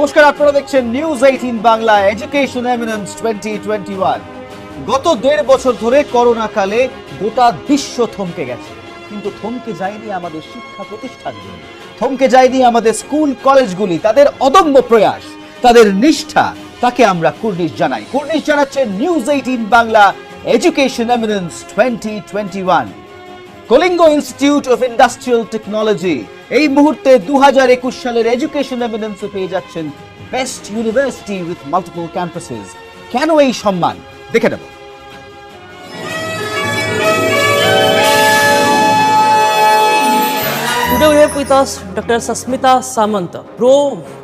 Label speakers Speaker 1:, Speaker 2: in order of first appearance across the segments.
Speaker 1: নমস্কার, আপনারা দেখছেন নিউজ 18 বাংলা এডুকেশন এমিনেন্স 2021। গত 1.5 বছর ধরে করোনা কালে গোটা বিশ্ব থমকে গেছে, কিন্তু থমকে যায়নি আমাদের শিক্ষা প্রতিষ্ঠানগুলি, থমকে যায়নি আমাদের স্কুল কলেজগুলি। তাদের অদম্য প্রয়াস, তাদের নিষ্ঠা, তাকে আমরা কুর্নিশ জানাই। কুর্নিশ জানাচ্ছে news 18 Bangla education eminence 2021। Kalinga institute of industrial technology এই মুহূর্তে 2021 সালের এডুকেশন এমিনেন্সে পেয়ে যাচ্ছেন best university with multiple campuses. কেন এই সম্মান দেখে নেব।
Speaker 2: Today we have with us Dr. Sasmita Samanta, Pro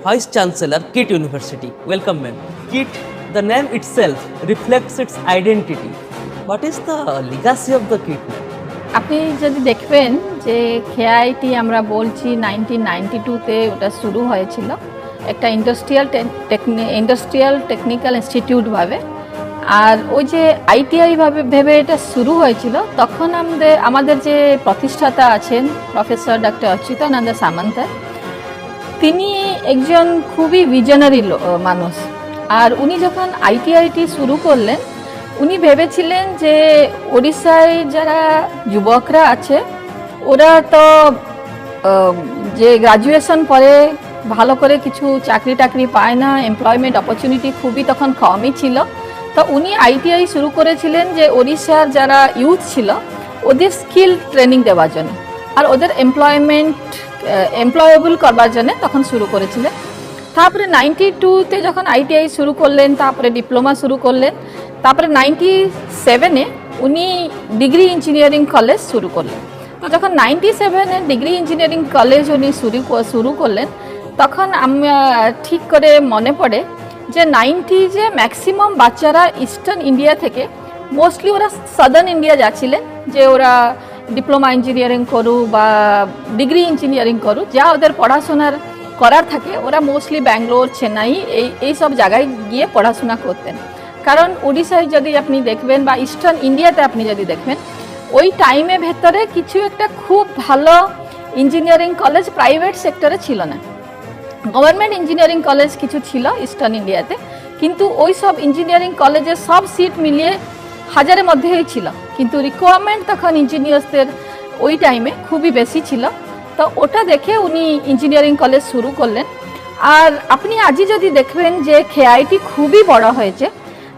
Speaker 2: Vice Chancellor, KIT University. Welcome, ma'am. KIT, the name itself reflects its identity. What is the legacy of the KIT, ma'am?
Speaker 3: আপনি যদি দেখবেন যে KIT আমরা বলছি 1992-তে ওটা শুরু হয়েছিল একটা ইন্ডাস্ট্রিয়াল টেকনিক্যাল ইনস্টিটিউটভাবে। আর ওই যে আইটিআই ভেবে এটা শুরু হয়েছিল, তখন আমাদের যে প্রতিষ্ঠাতা আছেন প্রফেসর ডক্টর অচ্যুতানন্দ সামন্ত, তিনি একজন খুবই ভিশনারি মানুষ। আর উনি যখন আইটিআইটি শুরু করলেন, উনি ভেবেছিলেন যে ওড়িশায় যারা যুবকরা আছে ওরা তো যে গ্রাজুয়েশন পরে ভালো করে কিছু চাকরি টাকরি পায় না, এমপ্লয়মেন্ট অপরচুনিটি খুবই তখন কমই ছিল। তো উনি আইটিআই শুরু করেছিলেন যে ওড়িশার যারা ইউথ ছিল ওদের স্কিল ট্রেনিং দেওয়ার জন্য আর ওদের এমপ্লয়েবল করবার জন্য তখন শুরু করেছিলেন। তারপরে 92-তে যখন আইটিআই শুরু করলেন, তারপরে ডিপ্লোমা শুরু করলেন, তারপরে 97-এ উনি ডিগ্রি ইঞ্জিনিয়ারিং কলেজ শুরু করলেন। তো যখন 97-এ ডিগ্রি ইঞ্জিনিয়ারিং কলেজ উনি শুরু করলেন, তখন ঠিক করে মনে পড়ে যে 90-যে ম্যাক্সিমাম বাচ্চারা ইস্টার্ন ইন্ডিয়া থেকে মোস্টলি ওরা সাদার্ন ইন্ডিয়া যাচ্ছিলেন যে ওরা ডিপ্লোমা ইঞ্জিনিয়ারিং করুক বা ডিগ্রি ইঞ্জিনিয়ারিং করুক, যা ওদের পড়াশোনার করার থাকে ওরা মোস্টলি ব্যাঙ্গালোর, চেন্নাই এই সব জায়গায় গিয়ে পড়াশোনা করতেন। কারণ উড়িষ্যায় যদি আপনি দেখবেন বা ইস্টার্ন ইন্ডিয়াতে আপনি যদি দেখবেন, ওই টাইমে ভেতরে কিছু একটা খুব ভালো ইঞ্জিনিয়ারিং কলেজ প্রাইভেট সেক্টরে ছিল না। গভর্নমেন্ট ইঞ্জিনিয়ারিং কলেজ কিছু ছিল ইস্টার্ন ইন্ডিয়াতে, কিন্তু ওই সব ইঞ্জিনিয়ারিং কলেজের সব সিট মিলিয়ে হাজারের মধ্যেই ছিল, কিন্তু রিকোয়ারমেন্ট তখন ইঞ্জিনিয়ার্সদের ওই টাইমে খুবই বেশি ছিল। তো ওটা দেখে উনি ইঞ্জিনিয়ারিং কলেজ শুরু করলেন। আর আপনি আজই যদি দেখবেন যে কেআইটি খুবই বড় হয়েছে,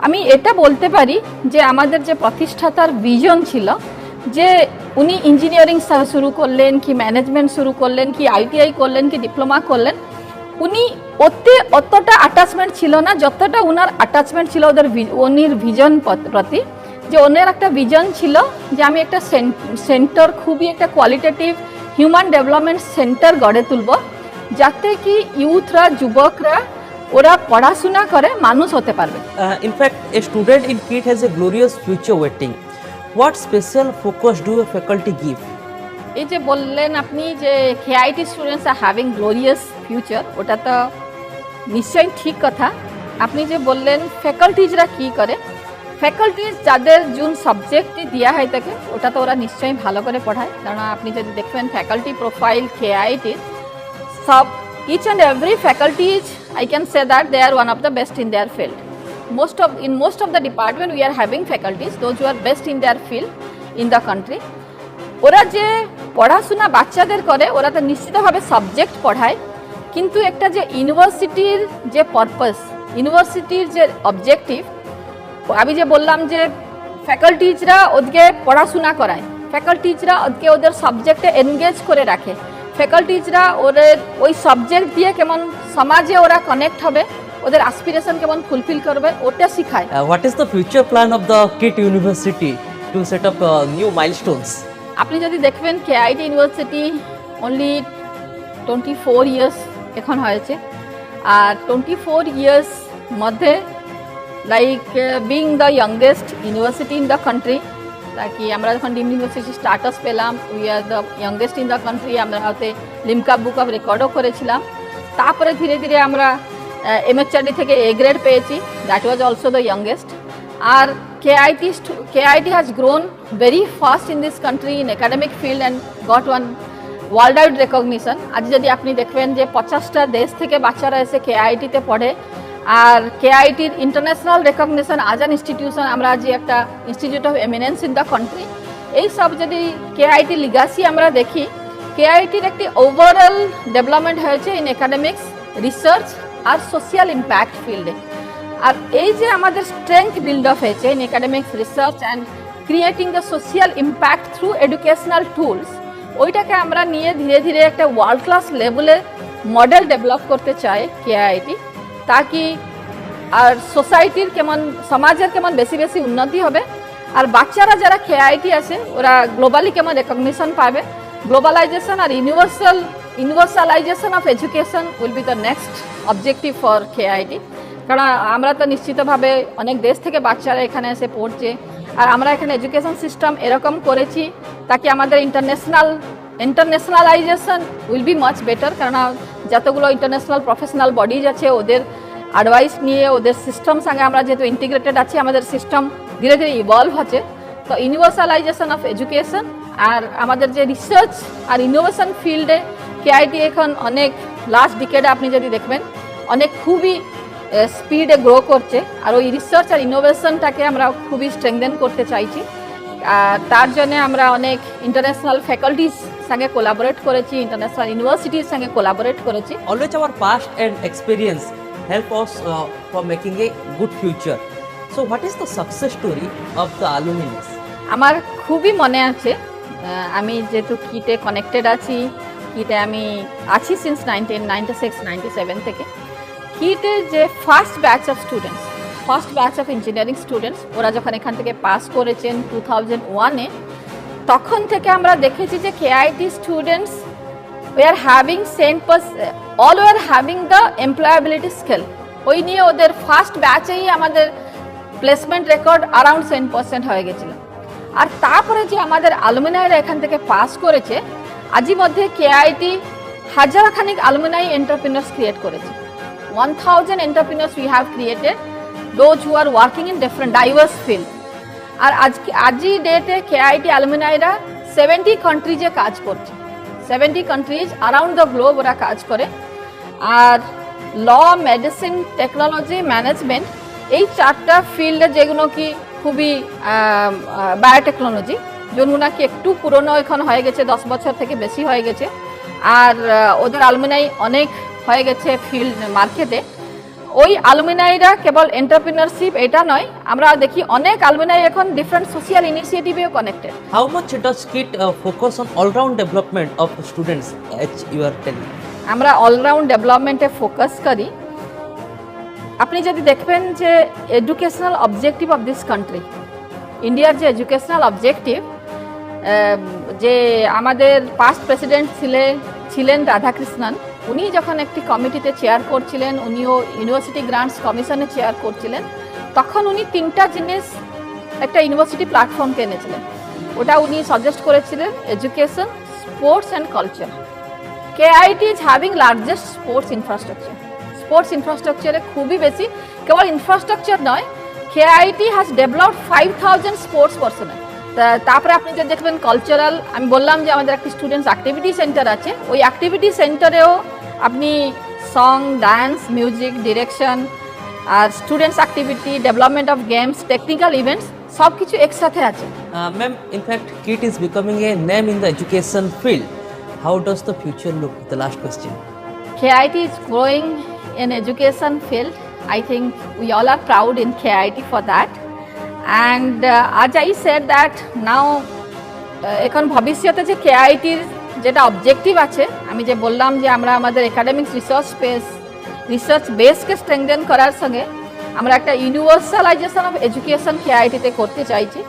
Speaker 3: আমি এটা বলতে পারি যে আমাদের যে প্রতিষ্ঠাতার ভিজন ছিল যে উনি ইঞ্জিনিয়ারিং শুরু করলেন কি ম্যানেজমেন্ট শুরু করলেন কি আইটিআই করলেন কি ডিপ্লোমা করলেন, উনি অতটা অ্যাটাচমেন্ট ছিল না যতটা ওনার অ্যাটাচমেন্ট ছিল উনির ভিজন প্রতি। যে ওনার একটা ভিজন ছিল যে আমি একটা সেন্টার, খুবই একটা কোয়ালিটেটিভ হিউম্যান ডেভেলপমেন্ট সেন্টার গড়ে তুলব, যাতে কি ইউথরা, যুবকরা ওরা পড়াশোনা করে মানুষ হতে পারবে।
Speaker 2: In fact, a student in KIT has a glorious future waiting. What special focus do your faculty give?
Speaker 3: এই যে বললেন আপনি যে KIT students are having glorious future, ওটা তো নিশ্চয়ই ঠিক কথা। আপনি যে বললেন ফ্যাকাল্টিজরা কি করে, ফ্যাকাল্টিজ যাদের জুন সাবজেক্টই দেওয়া হয় থাকে ওটা তো ওরা নিশ্চয়ই ভালো করে পড়ায়। কারণ আপনি যদি দেখবেন ফ্যাকাল্টি প্রোফাইল কেআইটির সব each and every faculties, I can say that they are one of the best in their field. In most of the department we are having faculties those who are best in their field in the country. ওরা যে পড়াশোনা বাচ্চাদের করে ওরা তো নিশ্চিতভাবে subject পড়ায়, কিন্তু একটা যে ইউনিভার্সিটির যে পারপাস, ইউনিভার্সিটির যে অবজেক্টিভ, আমি যে বললাম যে ফ্যাকাল্টিজরা ওদেরকে পড়াশোনা করায়, ফ্যাকাল্টিজরা ওদের সাবজেক্টে এনগেজ করে রাখে, ফ্যাকাল্টিজরা ওদের ওই সাবজেক্ট দিয়ে কেমন সমাজে ওরা কানেক্ট হবে, ওদের অ্যাসপিরেশন কেমন ফুলফিল করবে ওটা শেখায়।
Speaker 2: What is the future plan of the KIT University to set up new milestones?
Speaker 3: আপনি যদি দেখবেন কেআইটি ইউনিভার্সিটি অনলি 24 ইয়ার্স এখন হয়েছে, আর 24 ইয়ার্স মধ্যে like being the youngest university in the country, তাকি আমরা যখন ডিম ইউনিভার্সিটি স্টাটাস পেলাম, we are the youngest in the country, আমরা হাতে লিমকা বুক অফ রেকর্ডও করেছিলাম। তারপরে ধীরে ধীরে আমরা এমএচআরডি থেকে এ গ্রেড পেয়েছি, that was also the youngest. আর KIIT has grown very fast in this country in academic field and got one world wide recognition. আজ যদি আপনি দেখবেন যে 50টা দেশ থেকে বাচ্চারা এসে কেআইটিতে পড়ে, আর কেআইটির ইন্টারন্যাশনাল রেকগনিশন আজ অ্যান ইনস্টিটিউশন, আমরা যে একটা institute of eminence in the country, এই সব যদি কেআইটি লিগাসি আমরা দেখি, কেআইটির একটি ওভারঅল ডেভেলপমেন্ট হয়েছে ইন একাডেমিক্স, রিসার্চ আর সোশ্যাল ইম্প্যাক্ট ফিল্ডে। আর এই যে আমাদের স্ট্রেংথ বিল্ড আপ হয়েছে in academics, research and creating the social impact through educational tools, ওইটাকে আমরা নিয়ে ধীরে ধীরে একটা ওয়ার্ল্ড ক্লাস লেভেলের মডেল ডেভেলপ করতে চাই কেআইটি, তাকি আর সোসাইটির কেমন, সমাজের কেমন বেশি বেশি উন্নতি হবে, আর বাচ্চারা যারা কেআইটি আছে ওরা গ্লোবালি কেমন রেকগনিশন পাবে। গ্লোবালাইজেশন আর universalisation of education will be the next objective for KIIT. কারণ আমরা তো নিশ্চিতভাবে অনেক দেশ থেকে বাচ্চারা এখানে এসে পড়ছে, আর আমরা এখানে এডুকেশন সিস্টেম এরকম করেছি তাকে আমাদের ইন্টারন্যাশনালাইজেশন উইল বি মাচ বেটার। কারণ যতগুলো ইন্টারন্যাশনাল প্রফেশনাল বডিজ আছে ওদের অ্যাডভাইস নিয়ে ওদের সিস্টেম সঙ্গে আমরা যেহেতু ইন্টিগ্রেটেড আছি, আমাদের সিস্টেম ধীরে ধীরে ইভলভ হচ্ছে। তো ইউনিভার্সালাইজেশন অফ এডুকেশন আর আমাদের যে রিসার্চ আর ইনোভেশন ফিল্ডে কেআইটি এখন অনেক লাস্ট ডিকেডে আপনি যদি দেখবেন অনেক খুবই স্পিডে গ্রো করছে, আর ওই রিসার্চ আর ইনোভেশনটাকে আমরা খুবই স্ট্রেংথেন করতে চাইছি। আর তার জন্য আমরা অনেক ইন্টারন্যাশনাল ফ্যাকাল্টিস সঙ্গে কোলাবোরেট করেছি, ইন্টারন্যাশনাল ইউনিভার্সিটির সঙ্গে কোলাবোরেট করেছি।
Speaker 2: Always our past and experience help us for making a good future. So what is the success story of the alumni?
Speaker 3: আমার খুবই মনে আছে, আমি যেহেতু কিটে কানেক্টেড আছি, কিটে আমি আছি সিন্স 1996-97 থেকে। কিটে যে first batch of engineering students ওরা যখন এখান থেকে পাস করেছেন 2001-এ, তখন থেকে আমরা দেখেছি যে KIT students we are having the employability skill। ওই নিয়ে ওদের ফার্স্ট ব্যাচেই আমাদের প্লেসমেন্ট রেকর্ড অ্যারাউন্ড 10% হয়ে গেছিল। আর তারপরে যে আমাদের অ্যালুমিনাইরা এখান থেকে পাস করেছে, আজই মধ্যে কেআইটি হাজারখানিক অ্যালুমিনাই এন্টারপ্রেনার্স ক্রিয়েট করেছে। 1000 entrepreneurs we have created, those who are working in different diverse field. আর আজই ডেটে কেআইটি অ্যালুমিনাইরা 70 কান্ট্রিজে কাজ করছে, 70 কান্ট্রিজ অ্যারাউন্ড দ্য গ্লোব ওরা কাজ করে। আর ল, মেডিসিন, টেকনোলজি, ম্যানেজমেন্ট, এই চারটা ফিল্ডে যেগুলো কি খুবই বায়োটেকনোলজি, যেগুলো কি একটু পুরনো এখন হয়ে গেছে, 10 বছর থেকে বেশি হয়ে গেছে, আর ওদের অ্যালুমিনাই অনেক হয়ে গেছে ফিল্ড মার্কেটে। ওই অ্যালুমিনাইরা কেবল এন্টারপ্রেনারশিপ এটা নয়, আমরা দেখি অনেক অ্যালুমিনাই এখন ডিফারেন্ট সোশ্যাল ইনিশিয়েটিভেও connected.
Speaker 2: How much does KIT focus on all-round development of the students, as you are telling?
Speaker 3: আমরা অলরাউন্ড ডেভেলপমেন্টে ফোকাস করি। আপনি যদি দেখবেন যে educational objective of this country, ইন্ডিয়ার যে এডুকেশনাল অবজেক্টিভ, যে আমাদের পাস্ট প্রেসিডেন্ট ছিলেন রাধাকৃষ্ণন, উনি যখন একটি কমিটিতে চেয়ার করছিলেন, উনিও ইউনিভার্সিটি গ্রান্টস কমিশনে চেয়ার করছিলেন, তখন উনি 3টা জিনিস একটা ইউনিভার্সিটি প্ল্যাটফর্মকে এনেছিলেন। ওটা উনি সাজেস্ট করেছিলেন education, sports and culture. KIIT is having largest sports ইনফ্রাস্ট্রাকচারে খুবই বেশি, কেবল ইনফ্রাস্ট্রাকচার নয়, KIIT has developed 5000 sports personal. তারপরে আপনি যদি দেখবেন কালচারাল, আমি বললাম যে আমাদের একটি স্টুডেন্টস অ্যাক্টিভিটি সেন্টার আছে, ওই অ্যাক্টিভিটি সেন্টারেও আপনি সং, ডান্স, মিউজিক, ডিরেকশন আর students activity, development of games, technical events সব কিছু একসাথে আছে।
Speaker 2: Ma'am, in fact, KIT is becoming a name in the education field. How does the future look? The last question.
Speaker 3: KIT is growing in education field. I think we all are proud in KIT for that. And as I said that now এখন ভবিষ্যতে যে কেআইটির যেটা objective আছে, আমি যে বললাম যে আমরা আমাদের একাডেমিক্স রিসার্চ বেসকে স্ট্রেংথেন করার সঙ্গে আমরা একটা ইউনিভার্সালাইজেশন অফ এডুকেশন কেআইটিতে করতে চাইছি।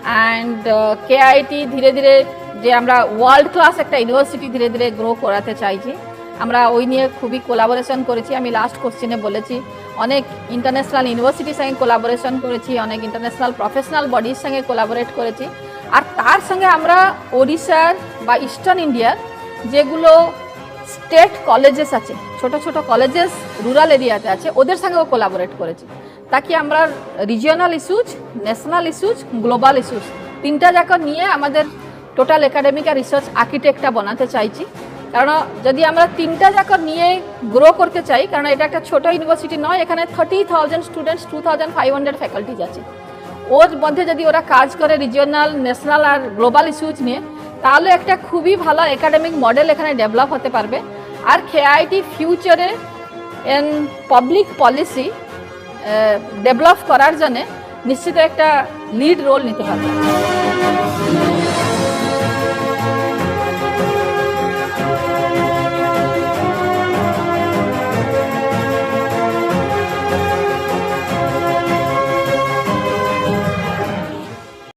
Speaker 3: অ্যান্ড কেআইটি ধীরে ধীরে যে আমরা ওয়ার্ল্ড ক্লাস একটা ইউনিভার্সিটি ধীরে ধীরে গ্রো করাতে চাইছি, আমরা ওই নিয়ে খুবই কোলাবোরেশন করেছি। আমি লাস্ট কোশ্চেনে বলেছি অনেক ইন্টারন্যাশনাল ইউনিভার্সিটির সঙ্গে কোলাবোরেশন করেছি, অনেক ইন্টারন্যাশনাল প্রফেশনাল বডির সঙ্গে কোলাবোরেট করেছি। আর তার সঙ্গে আমরা ওড়িশার বা ইস্টার্ন ইন্ডিয়ার যেগুলো স্টেট কলেজেস আছে, ছোট ছোট কলেজেস রুরাল এরিয়াতে আছে, ওদের সঙ্গেও কোলাবোরেট করেছি, তাকি আমরা regional issues, national issues, global issues 3টা জায়গা নিয়ে আমাদের টোটাল একাডেমিক আর রিসার্চ আর্কিটেক্টটা বানাতে চাইছি। কারণ যদি আমরা তিনটা যাক নিয়ে গ্রো করতে চাই, কারণ এটা একটা ছোট ইউনিভার্সিটি নয়, এখানে 30,000 স্টুডেন্টস, 2,500 ফ্যাকাল্টিজ আছে। ওর মধ্যে যদি ওরা কাজ করে রিজিওনাল, ন্যাশনাল আর গ্লোবাল ইস্যুজ নিয়ে, তাহলে একটা খুবই ভালো একাডেমিক মডেল এখানে ডেভেলপ হতে পারবে। আর KIIT ফিউচারে এন পাবলিক পলিসি ডেভেলপ করার জন্য নিশ্চিত একটা লিড রোল নিতে পারবে।